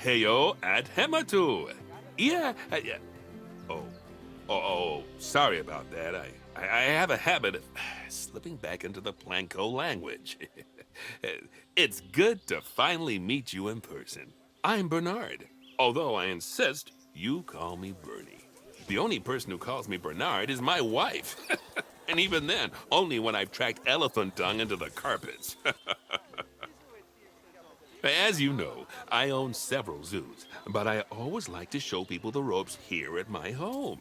Heyo at Hematu. Yeah. Sorry about that. I have a habit of slipping back into the Planko language. It's good to finally meet you in person. I'm Bernard, although I insist you call me Bernie. The only person who calls me Bernard is my wife. And even then, only when I've tracked elephant dung into the carpets. As you know, I own several zoos, but I always like to show people the ropes here at my home.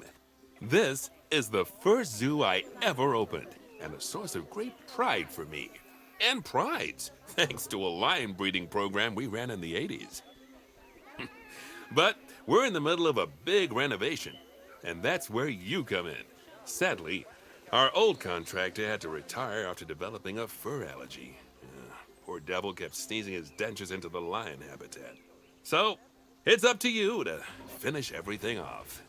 This is the first zoo I ever opened, and a source of great pride for me. And prides, thanks to a lion breeding program we ran in the 80s. But we're in the middle of a big renovation, and that's where you come in. Sadly, our old contractor had to retire after developing a fur allergy. Poor devil kept sneezing his dentures into the lion habitat. So, it's up to you to finish everything off.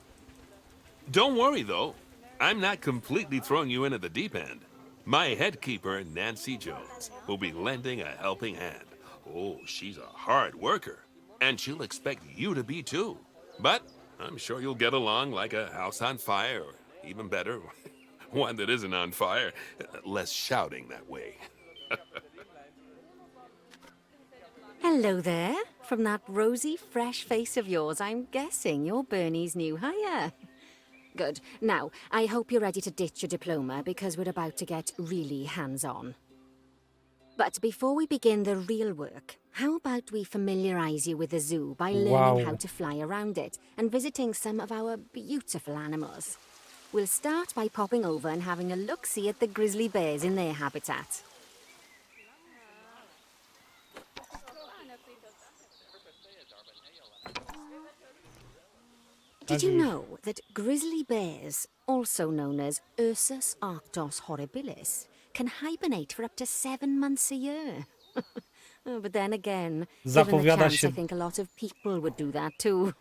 Don't worry, though. I'm not completely throwing you in at the deep end. My head keeper, Nancy Jones, will be lending a helping hand. Oh, she's a hard worker, and she'll expect you to be too. But I'm sure you'll get along like a house on fire, or even better, one that isn't on fire. Less shouting that way. Hello there. From that rosy, fresh face of yours, I'm guessing you're Bernie's new hire. Good. Now, I hope you're ready to ditch your diploma because we're about to get really hands-on. But before we begin the real work, how about we familiarize you with the zoo by learning how to fly around it and visiting some of our beautiful animals? We'll start by popping over and having a look-see at the grizzly bears in their habitat. Did you know that grizzly bears, also known as Ursus arctos horribilis, can hibernate for up to 7 months a year? Oh, but then again, given the chance, I think a lot of people would do that too.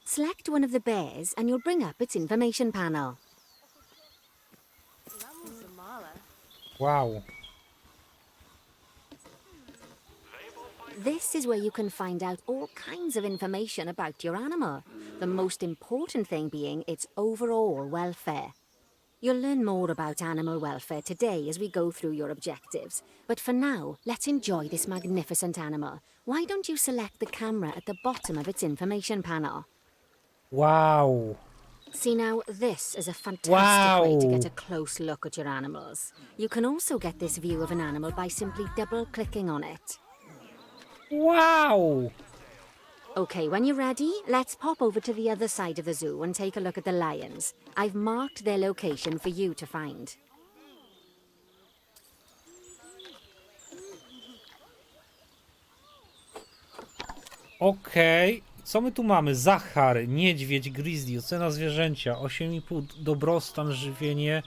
Select one of the bears and you'll bring up its information panel. Wow. This is where you can find out all kinds of information about your animal, the most important thing being its overall welfare. You'll learn more about animal welfare today as we go through your objectives, but for now, let's enjoy this magnificent animal. Why don't you select the camera at the bottom of its information panel? Wow. See now, this is a fantastic way to get a close look at your animals. You can also get this view of an animal by simply double-clicking on it. Wow! Okay, when you're ready, let's pop over to the other side of the zoo and take a look at the lions. I've marked their location for you to find. Okej. Co my tu mamy? Zachar, niedźwiedź, grizzly, ocena zwierzęcia, 8,5, dobrostan, żywienie.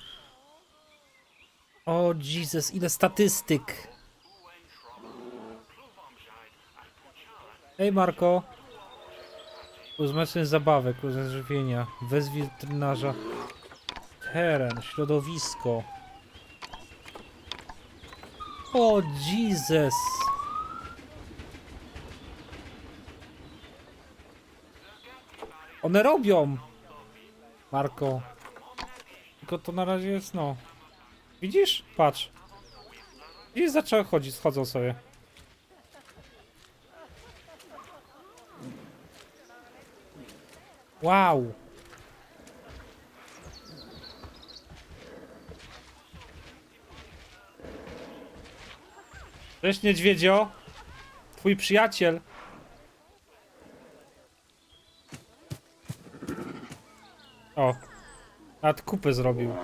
O Jesus, ile statystyk. Hej Marko. Uzmysł zabawek, żywienia, wezwij weterynarza. Teren, środowisko. O Jesus. One robią! Marko. Tylko to na razie jest, no. Widzisz? Patrz. Widzisz, zaczęły chodzić, schodzą sobie. Wow! Cześć niedźwiedzio! Twój przyjaciel! O! Nawet kupę zrobił.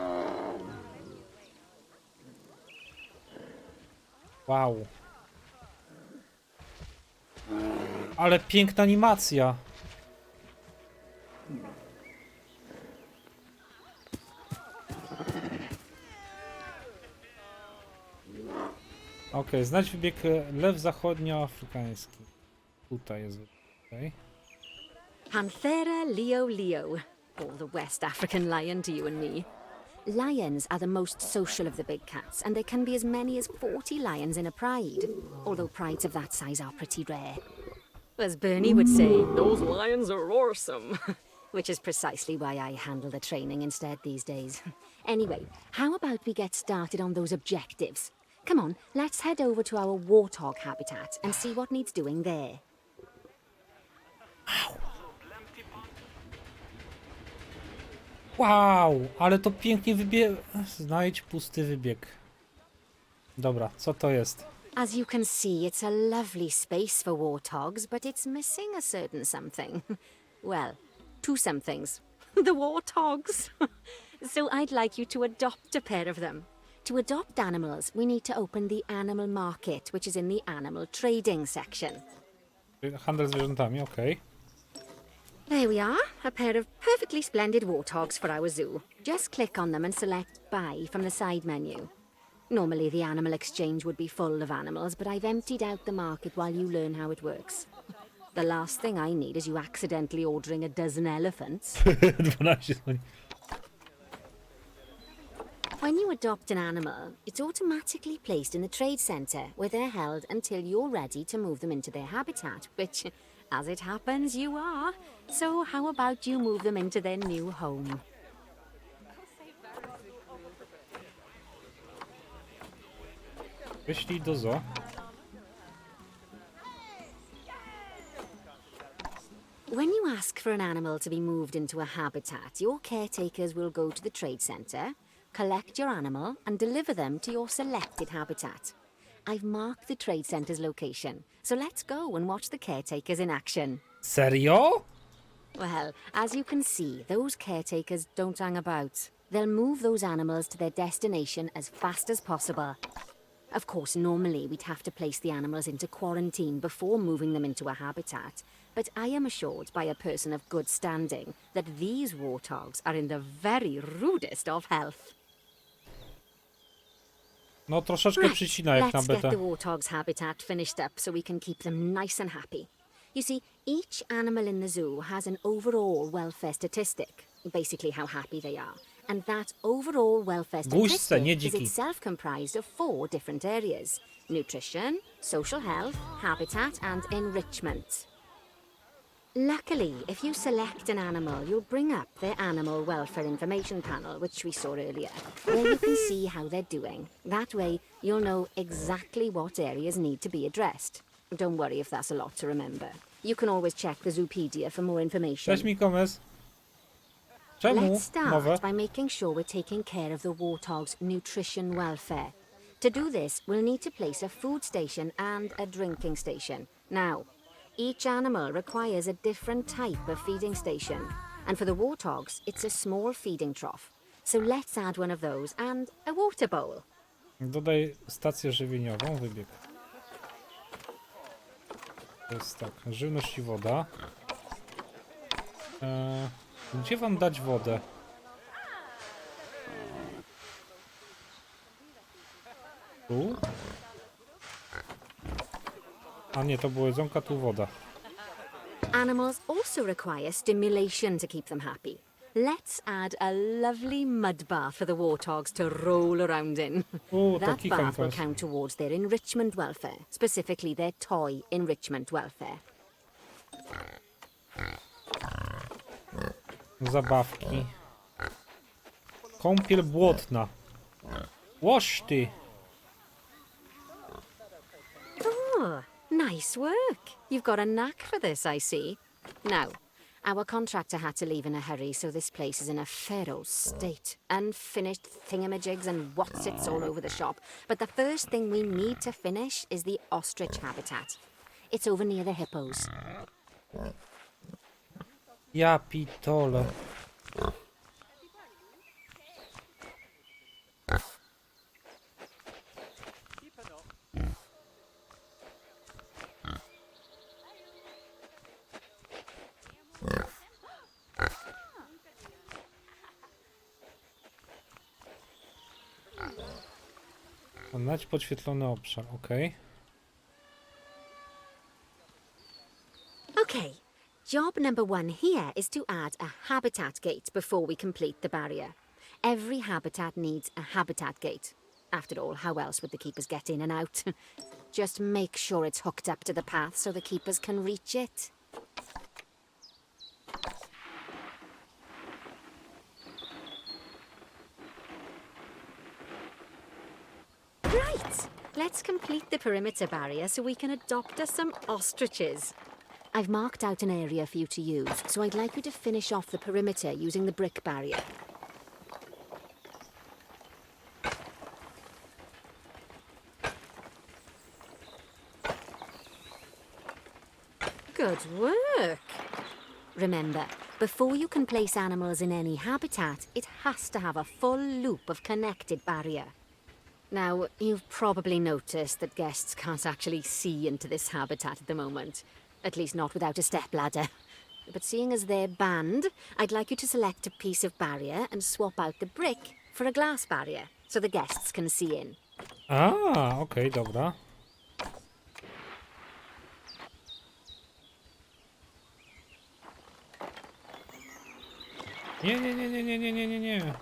Wow! Ale piękna animacja! Okej, znajdź wybieg lew zachodnioafrykański. Tutaj jest. Okay. Panthera leo leo, or the West African lion to you and me. Lions are the most social of the big cats, and there can be as many as 40 lions in a pride, although prides of that size are pretty rare. As Bernie would say, those lions are awesome. Which is precisely why I handle the training instead these days. Anyway, how about we get started on those objectives? Come on, let's head over to our warthog habitat and see what needs doing there. Wow, ale to pięknie Znajdź pusty wybieg. Dobra, co to jest? As you can see, it's a lovely space for warthogs, but it's missing a certain something. Well, two somethings. The warthogs. So I'd like you to adopt a pair of them. To adopt animals, we need to open the animal market, which is in the animal trading section. Handel zwierzętami, okej. There we are, a pair of perfectly splendid warthogs for our zoo. Just click on them and select Buy from the side menu. Normally the animal exchange would be full of animals, but I've emptied out the market while you learn how it works. The last thing I need is you accidentally ordering a dozen elephants. 12 dni. When you adopt an animal, it's automatically placed in the trade centre, where they're held until you're ready to move them into their habitat, which, as it happens, you are. So how about you move them into their new home? Wyślij do zoo. When you ask for an animal to be moved into a habitat, your caretakers will go to the trade centre, collect your animal, and deliver them to your selected habitat. I've marked the trade centre's location, so let's go and watch the caretakers in action. Serio? Well, as you can see, those caretakers don't hang about. They'll move those animals to their destination as fast as possible. Of course, normally we'd have to place the animals into quarantine before moving them into a habitat, but I am assured by a person of good standing that these warthogs are in the very rudest of health. No troszeczkę przycina jak na let's get betę. the warthog's habitat finished up so we can keep them nice and happy. You see, each animal in the zoo has an overall welfare statistic, basically how happy they are. And that overall welfare Głuszce, nie statistic is dziki. itself comprised of 4 different areas: nutrition, social health, habitat, and enrichment. Luckily, if you select an animal, you'll bring up their animal welfare information panel, which we saw earlier, where you can see how they're doing. That way, you'll know exactly what areas need to be addressed. Don't worry if that's a lot to remember. You can always check the Zoopedia for more information. Cześć Mikomes. Czemu Let's start nowe? by making sure we're taking care of the warthog's nutrition welfare. To do this, we'll need to place a food station and a drinking station. Now, each animal requires a different type of feeding station. And for the warthogs, it's a small feeding trough. So let's add one of those and a water bowl. Dodaj stację żywieniową, wybieg. To jest tak, żywność i woda. Gdzie wam dać wodę? Tu? A nie, to było jedzonka, tu woda. Animals also require stimulation to keep them happy. Let's add a lovely mud bath for the warthogs to roll around in. To That kikam bath will teraz. count towards their enrichment welfare, specifically their toy enrichment welfare. Zabawki. Kąpiel błotna. Łoż ty! Oh, nice work. You've got a knack for this, I see. Now, our contractor had to leave in a hurry, so this place is in a feral state. Unfinished thingamajigs and whatsits all over the shop. But the first thing we need to finish is the ostrich habitat. It's over near the hippos. Ja pitole. Znać podświetlony obszar, ok. Okay, job number 1 here is to add a habitat gate before we complete the barrier. Every habitat needs a habitat gate. After all, how else would the keepers get in and out? Just make sure it's hooked up to the path so the keepers can reach it. Right! Let's complete the perimeter barrier so we can adopt us some ostriches. I've marked out an area for you to use, so I'd like you to finish off the perimeter using the brick barrier. Good work! Remember, before you can place animals in any habitat, it has to have a full loop of connected barrier. Now, you've probably noticed that guests can't actually see into this habitat at the moment. At least not without a stepladder. But seeing as they're banned, I'd like you to select a piece of barrier and swap out the brick for a glass barrier, so the guests can see in. Okej, dobra. Nie.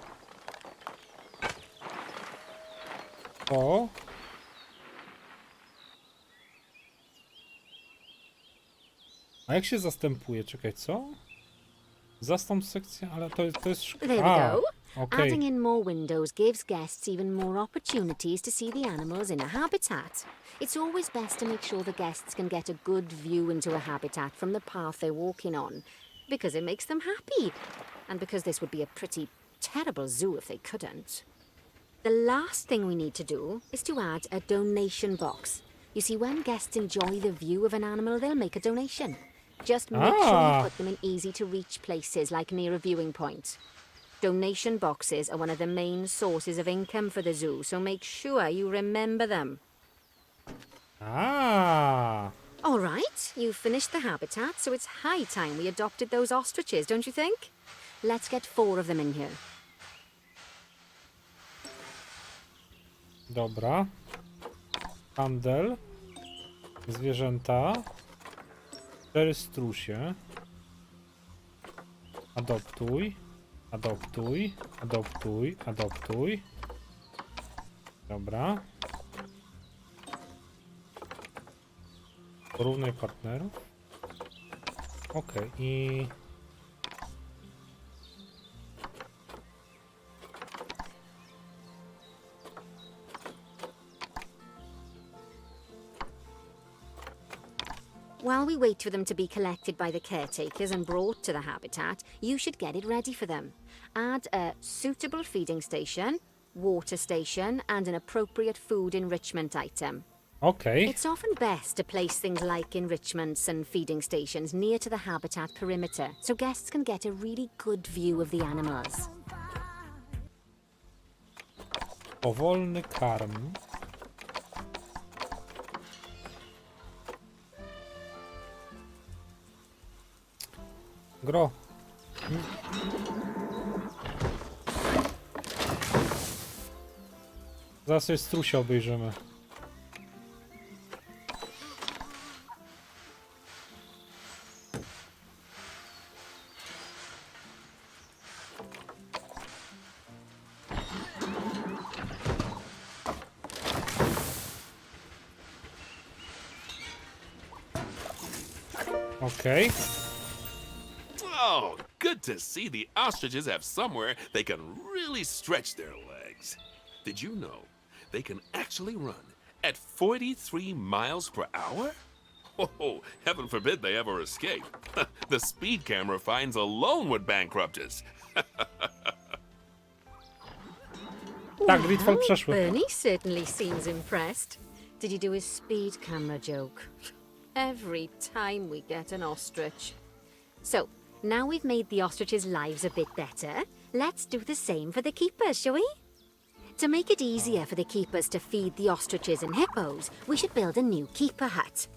O. A jak się zastępuje? Czekaj, co? Zastąp sekcja, ale to jest... There we go. Okay. Adding in more windows gives guests even more opportunities to see the animals in a habitat. It's always best to make sure the guests can get a good view into a habitat from the path they're walking on, because it makes them happy, and because this would be a pretty terrible zoo if they couldn't. The last thing we need to do is to add a donation box. You see, when guests enjoy the view of an animal, they'll make a donation. Just make sure you put them in easy-to-reach places, like near a viewing point. Donation boxes are one of the main sources of income for the zoo, so make sure you remember them. All right, you've finished the habitat, so it's high time we adopted those ostriches, don't you think? Let's get 4 of them in here. Dobra. Handel. Zwierzęta. 4 strusie. Adoptuj. Adoptuj. Dobra. Porównaj partnerów. Okej, i... While we wait for them to be collected by the caretakers and brought to the habitat, you should get it ready for them. Add a suitable feeding station, water station, and an appropriate food enrichment item. Okej. It's often best to place things like enrichments and feeding stations near to the habitat perimeter, so guests can get a really good view of the animals. Powolny karm. Gro. Zaraz sobie strusia obejrzymy. Okej. Oh, good to see the ostriches have somewhere they can really stretch their legs. Did you know they can actually run at 43 miles per hour? Oh, heaven forbid they ever escape. The speed camera fines alone would bankrupt us. Tak, Gridfall przeszły. Bernie certainly seems impressed. Did you do his speed camera joke? Every time we get an ostrich. So, now we've made the ostriches' lives a bit better, let's do the same for the keepers, shall we? To make it easier for the keepers to feed the ostriches and hippos, we should build a new keeper hut.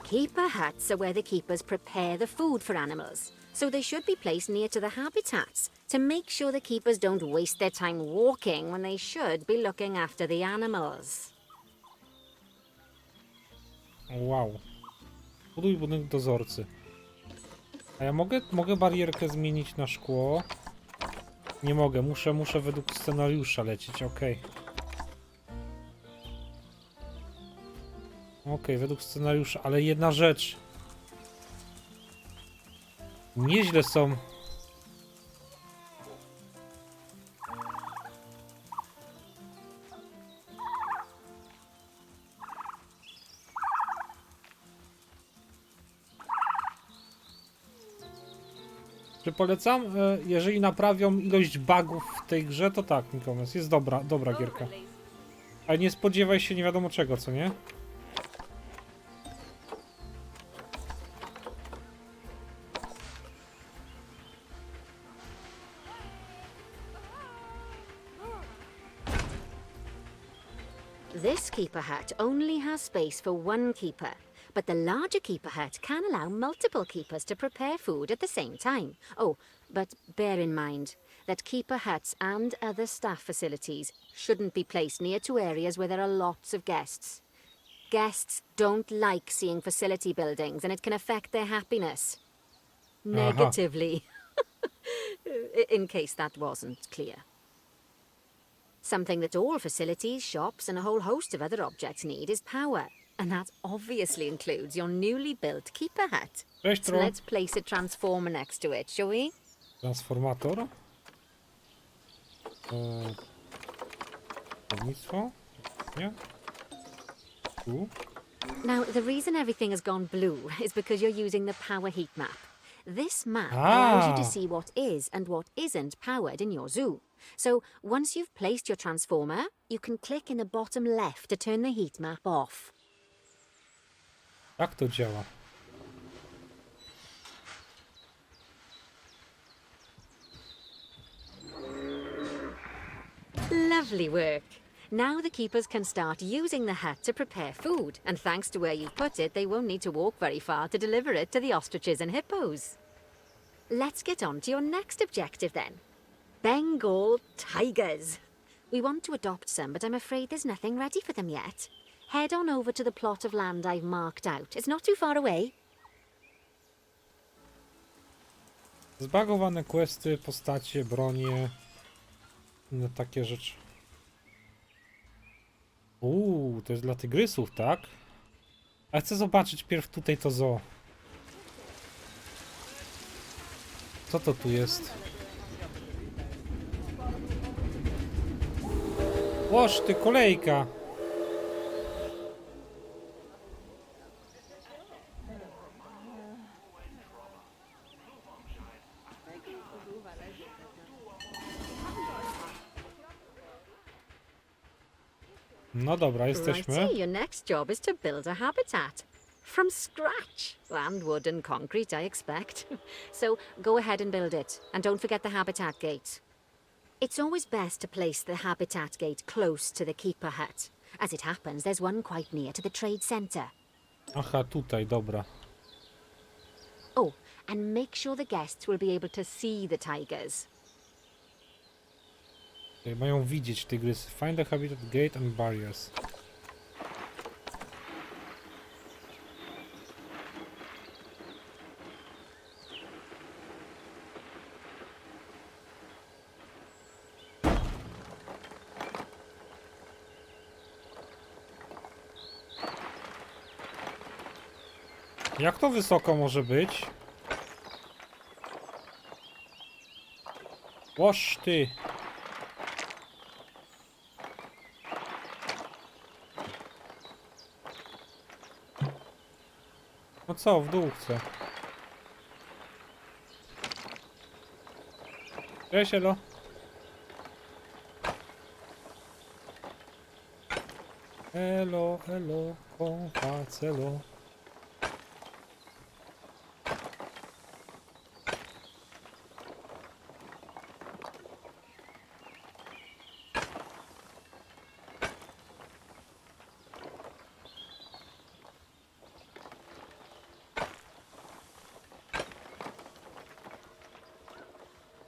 Keeper huts are where the keepers prepare the food for animals, so they should be placed near to the habitats to make sure the keepers don't waste their time walking when they should be looking after the animals. Wow. Buduj budynek dozorcy. A ja mogę barierkę zmienić na szkło. Nie mogę, muszę według scenariusza lecieć, okej. Okej, według scenariusza, ale jedna rzecz. Nieźle są. Czy polecam? Jeżeli naprawią ilość bugów w tej grze, to tak, Nikomes. Jest dobra gierka. Ale nie spodziewaj się nie wiadomo czego, co nie? This keeper hut only has space for one keeper, but the larger keeper hut can allow multiple keepers to prepare food at the same time. Oh, but bear in mind that keeper huts and other staff facilities shouldn't be placed near to areas where there are lots of guests. Guests don't like seeing facility buildings, and it can affect their happiness. Negatively. In case that wasn't clear. Something that all facilities, shops, and a whole host of other objects need is power. And that obviously includes your newly built keeper hut. Cześć, So Tro. let's place a transformer next to it, shall we? Transformator. Budownictwo. Nie? Tu. Now, the reason everything has gone blue is because you're using the power heat map. This map Ah. allows you to see what is and what isn't powered in your zoo. So, once you've placed your transformer, you can click in the bottom left to turn the heat map off. Jak to działa? Lovely work. Now the keepers can start using the hut to prepare food, and thanks to where you've put it, they won't need to walk very far to deliver it to the ostriches and hippos. Let's get on to your next objective then. Bengal tigers. We want to adopt some, but I'm afraid there's nothing ready for them yet. Head on over to the plot of land I've marked out. It's not too far away. Zbagowane questy, postacie, bronie. Inne takie rzeczy. To jest dla tygrysów, tak? A chcę zobaczyć pierw tutaj to zoo. Co to tu jest? Łoż ty, kolejka! No dobra, jesteśmy. Righty, your next job is to build a habitat. From scratch. And wood and concrete, I expect. So go ahead and build it. And don't forget the habitat gate. It's always best to place the habitat gate close to the keeper hut. As it happens, there's one quite near to the trade center. Aha, tutaj, dobra. Oh, and make sure the guests will be able to see the tigers. Tutaj mają widzieć tygrysy. Find the habitat gate and barriers. Jak to wysoko może być? Łoż ty! No co, w dół chcę. Cześć, elo. Elo, elo, konfacelo.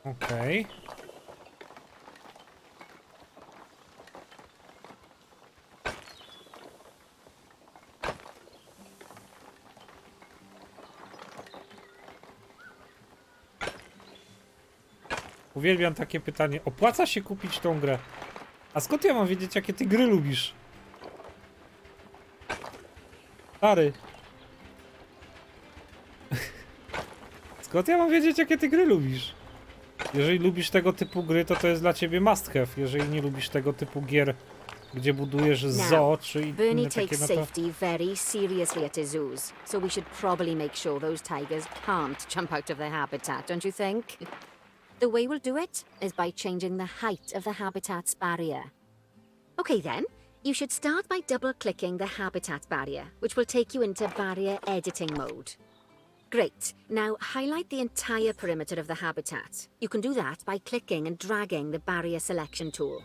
Okej. Uwielbiam takie pytanie. Opłaca się kupić tą grę? A skąd ja mam wiedzieć, jakie ty gry lubisz? Stary. Skąd ja mam wiedzieć, jakie ty gry lubisz? Jeżeli lubisz tego typu gry, to jest dla ciebie must have. Jeżeli nie lubisz tego typu gier, gdzie budujesz zoo, czy Bernie inne takie, takes no to... safety very seriously at his zoos, so we should probably make sure those tigers can't jump out of their habitat, don't you think? The way we'll do it is by changing the height of the habitat's barrier. Okay then, you should start by double-clicking the habitat barrier, which will take you into barrier editing mode. Great. Now highlight the entire perimeter of the habitat. You can do that by clicking and dragging the barrier selection tool.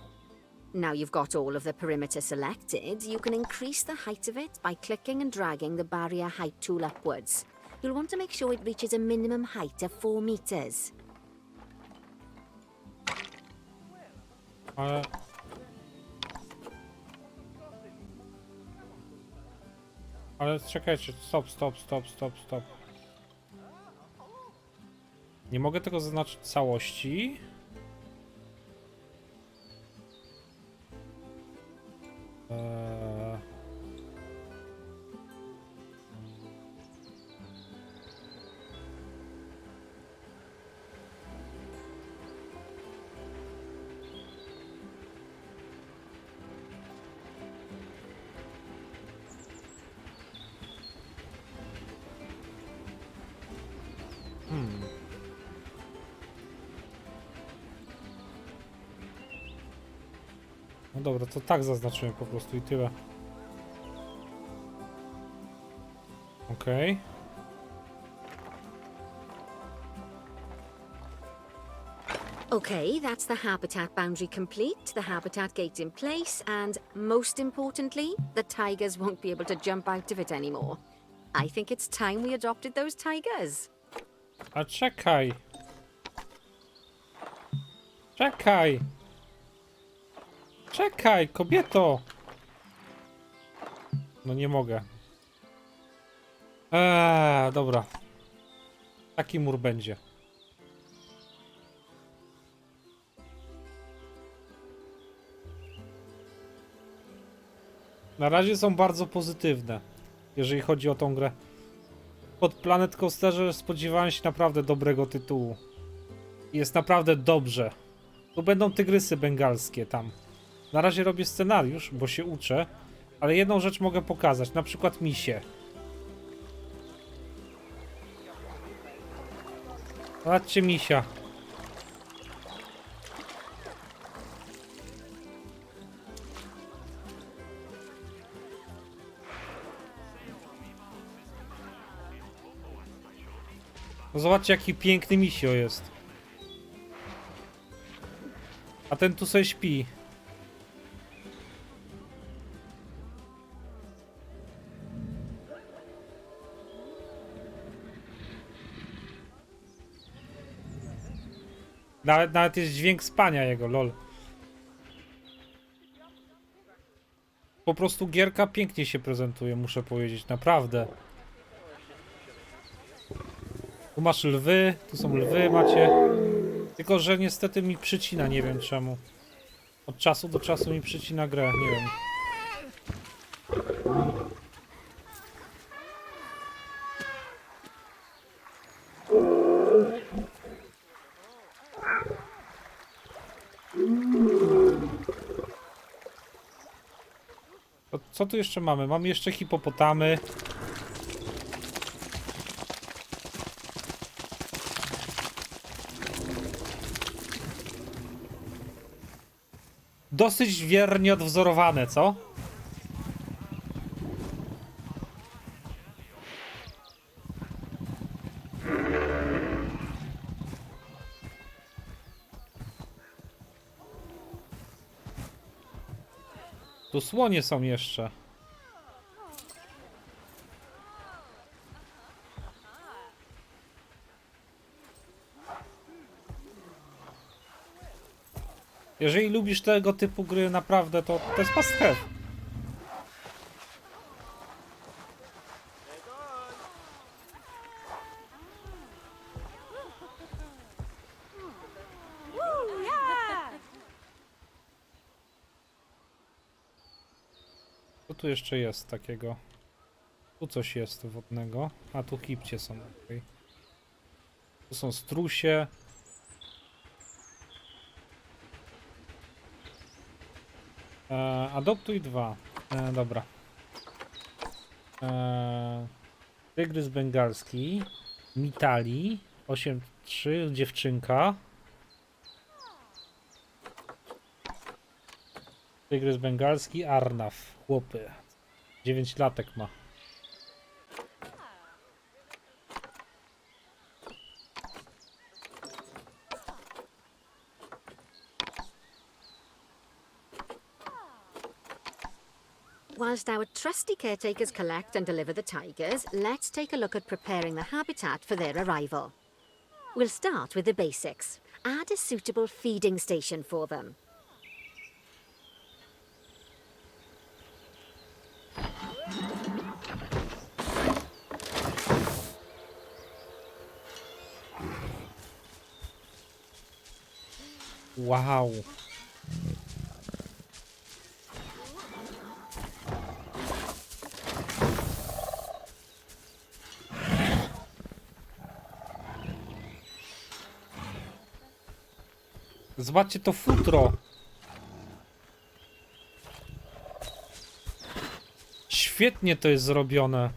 Now you've got all of the perimeter selected, you can increase the height of it by clicking and dragging the barrier height tool upwards. You'll want to make sure it reaches a minimum height of 4 meters. Ale czekajcie, stop. Nie mogę tego zaznaczyć całości. No dobra, to tak zaznaczyłem po prostu i tyle. Okej. Okay, that's the habitat boundary complete, the habitat gate in place, and most importantly, the tigers won't be able to jump out of it anymore. I think it's time we adopted those tigers. A czekaj. Czekaj. Czekaj, kobieto. No nie mogę. Dobra. Taki mur będzie. Na razie są bardzo pozytywne, jeżeli chodzi o tą grę. Pod Planet Coasterze spodziewałem się naprawdę dobrego tytułu. Jest naprawdę dobrze. Tu będą tygrysy bengalskie tam. Na razie robię scenariusz, bo się uczę, ale jedną rzecz mogę pokazać, na przykład misie. Zobaczcie misia. No zobaczcie, jaki piękny misio jest. A ten tu sobie śpi. Nawet jest dźwięk spania jego, lol. Po prostu gierka pięknie się prezentuje, muszę powiedzieć, naprawdę. Tu masz lwy, tu są lwy, macie. Tylko, że niestety mi przycina, nie wiem czemu. Od czasu do czasu mi przycina grę, nie wiem. To co tu jeszcze mamy? Mamy jeszcze hipopotamy. Dosyć wiernie odwzorowane, co? Tu słonie są jeszcze. Jeżeli lubisz tego typu gry, naprawdę, to jest must have. tu jeszcze jest takiego? Tu coś jest wodnego. A tu kipcie są. Okay. Tu są strusie. Adoptuj 2. Dobra. Tygrys bengalski. Mitali. 8-3. Dziewczynka. Tygrys bengalski. Arnaf. Chłopy. 9 latek ma. Whilst our trusty caretakers collect and deliver the tigers, let's take a look at preparing the habitat for their arrival. We'll start with the basics. Add a suitable feeding station for them. Wow. Zobaczcie to futro. Świetnie to jest zrobione.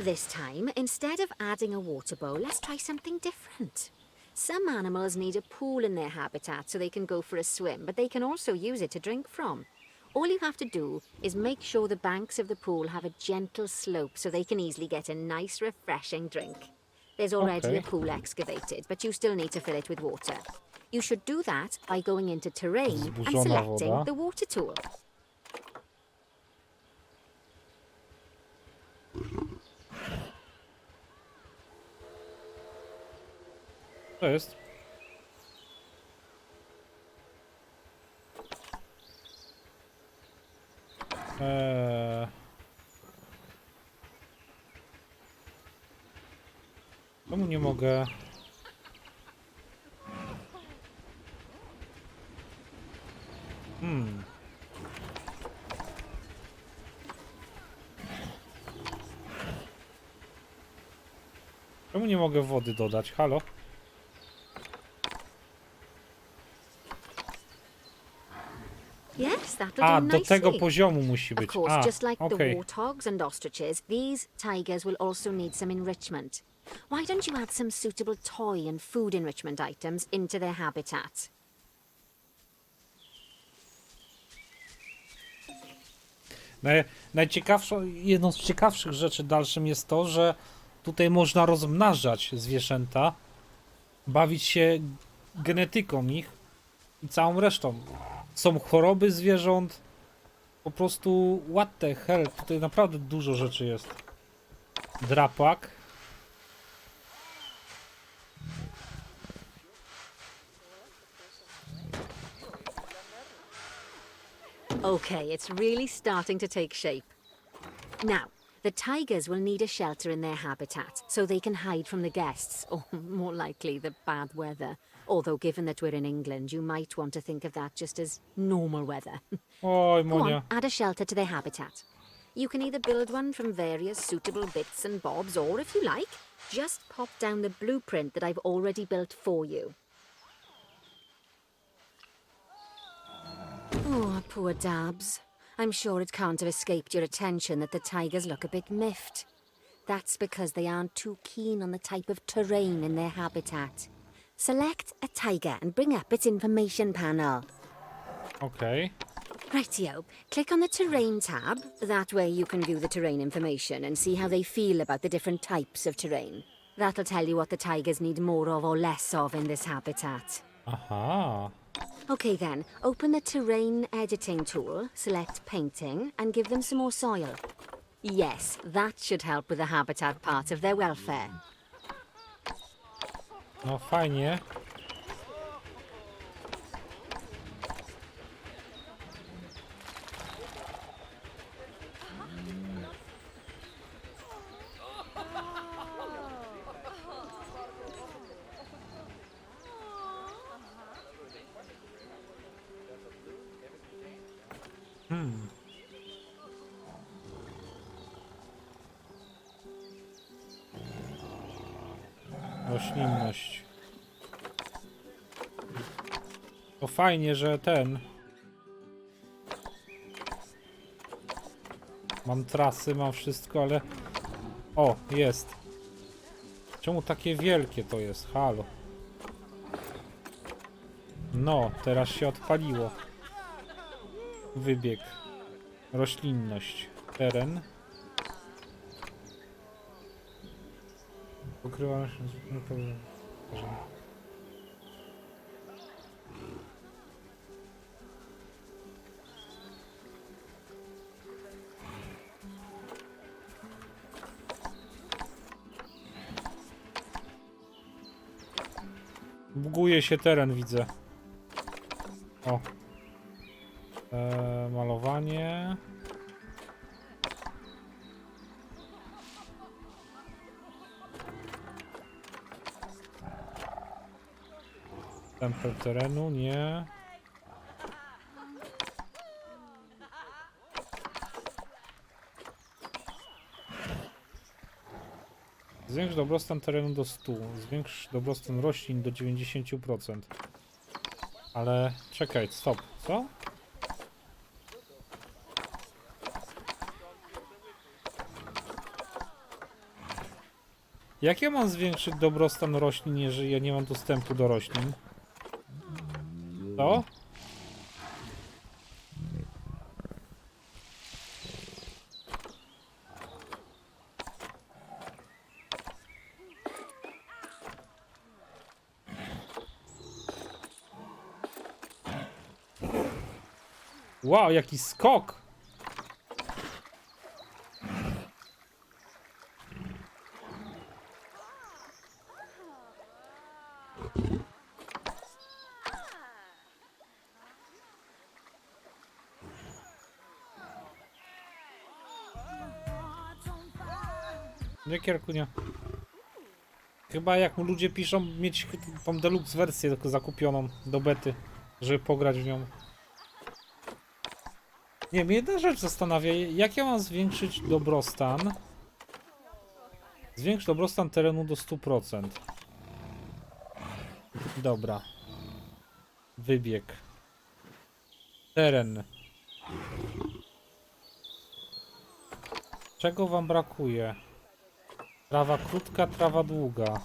This time, instead of adding a water bowl, let's try something different. Some animals need a pool in their habitat so they can go for a swim, but they can also use it to drink from. All you have to do is make sure the banks of the pool have a gentle slope so they can easily get a nice, refreshing drink. There's already a pool excavated, but you still need to fill it with water. You should do that by going into terrain and selecting the water tool. To jest. Czemu nie mogę? Czemu nie mogę wody dodać? Halo? Yes, that'll A, do do tego nicely. poziomu musi Of być. course, just like the okej. warthogs and ostriches, these tigers will also need some enrichment. Why don't you add some suitable toy and food enrichment items into their habitat? Najciekawszą, jedną z ciekawszych rzeczy dalszym jest to, że tutaj można rozmnażać zwierzęta, bawić się genetyką ich i całą resztą. Są choroby zwierząt, po prostu what the hell, tutaj naprawdę dużo rzeczy jest. Drapak. Okay, it's really starting to take shape. Now, the tigers will need a shelter in their habitat so they can hide from the guests, or more likely the bad weather. Although given that we're in England, you might want to think of that just as normal weather. Oj, Go Monia. on, add a shelter to their habitat. You can either build one from various suitable bits and bobs, or if you like, just pop down the blueprint that I've already built for you. Oh, poor Dabs. I'm sure it can't have escaped your attention that the tigers look a bit miffed. That's because they aren't too keen on the type of terrain in their habitat. Select a tiger and bring up its information panel. Okej. Rightio. Click on the terrain tab. That way you can view the terrain information and see how they feel about the different types of terrain. That'll tell you what the tigers need more of or less of in this habitat. Aha. Okay then, open the terrain editing tool, select painting, and give them some more soil. Yes, that should help with the habitat part of their welfare. No fajnie. Roślinność. To fajnie, że mam trasy, mam wszystko, ale... O, jest. Czemu takie wielkie to jest? Halo. No, teraz się odpaliło. Wybieg. Roślinność. Teren. Pokrywa się... Buguje się teren, widzę. O. Malowanie. Tempel terenu, nie. Zwiększ dobrostan terenu do 100. Zwiększ dobrostan roślin do 90%. Ale czekaj, stop. Co? Jak ja mam zwiększyć dobrostan roślin, jeżeli ja nie mam dostępu do roślin? Co? Wow, jaki skok! Nie, kierkunia. Chyba jak mu ludzie piszą, mieć tą deluxe wersję tylko zakupioną do bety, żeby pograć w nią. Nie, mnie jedna rzecz zastanawia, jak ja mam zwiększyć dobrostan? Zwiększ dobrostan terenu do 100%. Dobra. Wybieg. Teren. Czego wam brakuje? Trawa krótka, trawa długa.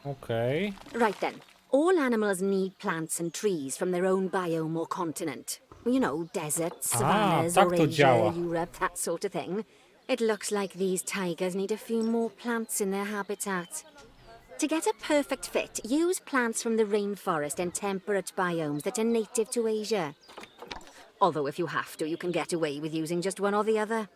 Okay. Right then. All animals need plants and trees from their own biome or continent. You know, deserts, savannas, tak or to Asia, działa. Europe, that sort of thing. It looks like these tigers need a few more plants in their habitat. To get a perfect fit, use plants from the rainforest and temperate biomes that are native to Asia. Although if you have to, you can get away with using just one or the other.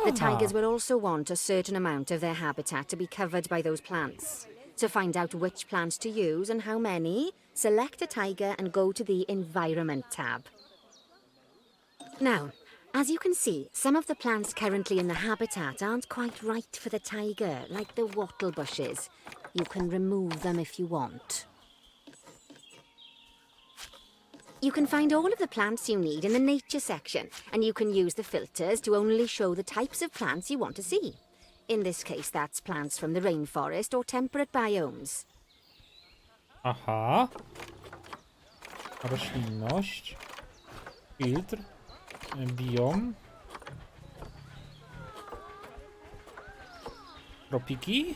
The tigers will also want a certain amount of their habitat to be covered by those plants. To find out which plants to use and how many, select a tiger and go to the Environment tab. Now, as you can see, some of the plants currently in the habitat aren't quite right for the tiger, like the wattle bushes. You can remove them if you want. You can find all of the plants you need in the nature section, and you can use the filters to only show the types of plants you want to see. In this case, that's plants from the rainforest or temperate biomes. Aha. Roślinność. Filtr. Biom. Tropiki.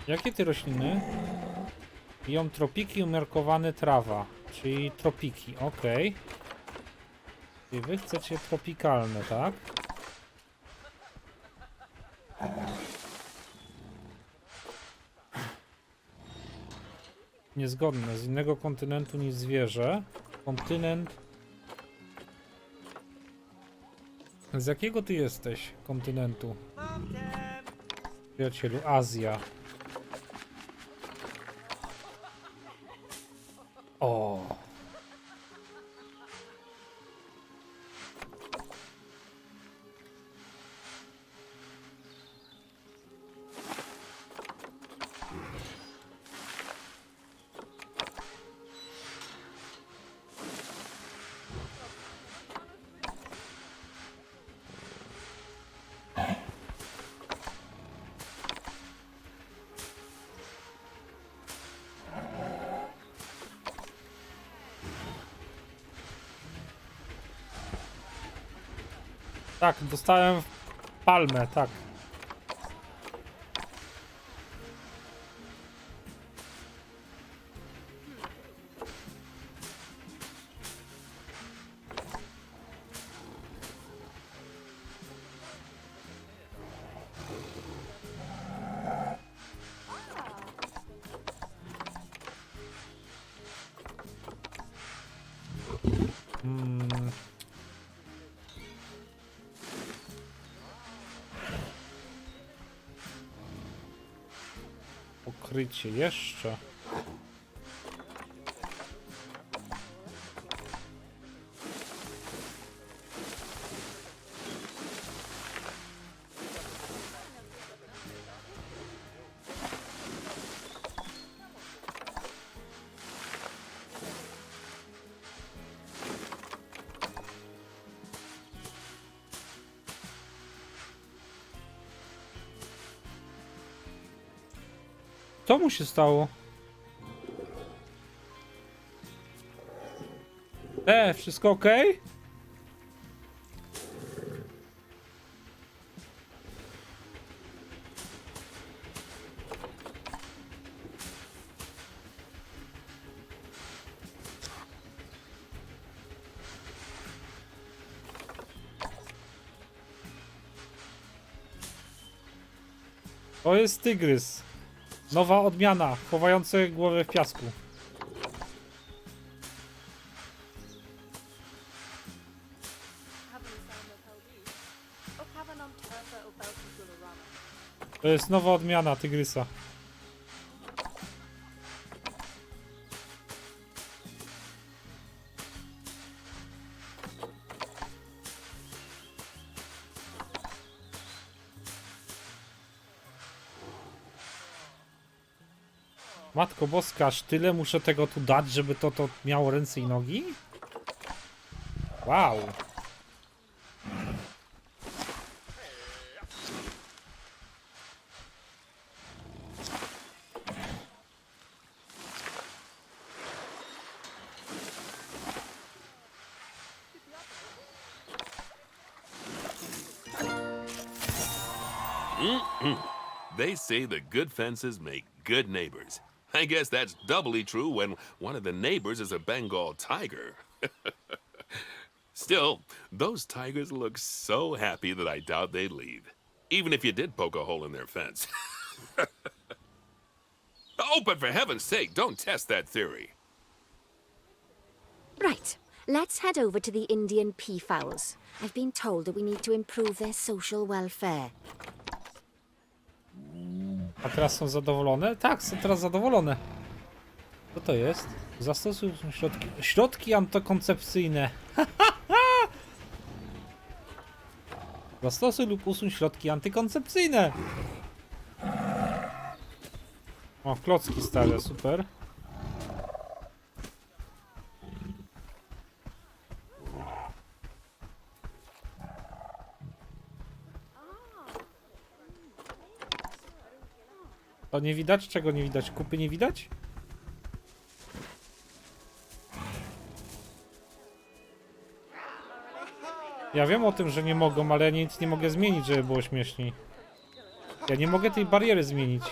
Jakie ty rośliny? Biom tropiki, umiarkowane trawa. Czyli tropiki, okej. I wy chcecie tropikalne, tak? Niezgodne. Z innego kontynentu niż zwierzę. Kontynent. Z jakiego ty jesteś kontynentu? Przyjacielu, Azja. O. Tak, dostałem palmę, tak. Pokrycie jeszcze. Co mu się stało? Wszystko ok? To jest tygrys. Nowa odmiana, chowający głowę w piasku. To jest nowa odmiana tygrysa. Matko Boska, aż tyle muszę tego tu dać, żeby to miało ręce i nogi? Wow. They say that good fences make good neighbors. I guess that's doubly true when one of the neighbors is a Bengal tiger. Still, those tigers look so happy that I doubt they'd leave, even if you did poke a hole in their fence. Oh, but for heaven's sake, don't test that theory. Right, let's head over to the Indian peafowls. I've been told that we need to improve their social welfare. A teraz są zadowolone? Tak, są teraz zadowolone. Co to jest? Zastosuj środki antykoncepcyjne. Zastosuj lub usuń środki antykoncepcyjne. O, klocki stare, super. To nie widać? Czego nie widać? Kupy nie widać? Ja wiem o tym, że nie mogą, ale ja nic nie mogę zmienić, żeby było śmieszniej. Ja nie mogę tej bariery zmienić.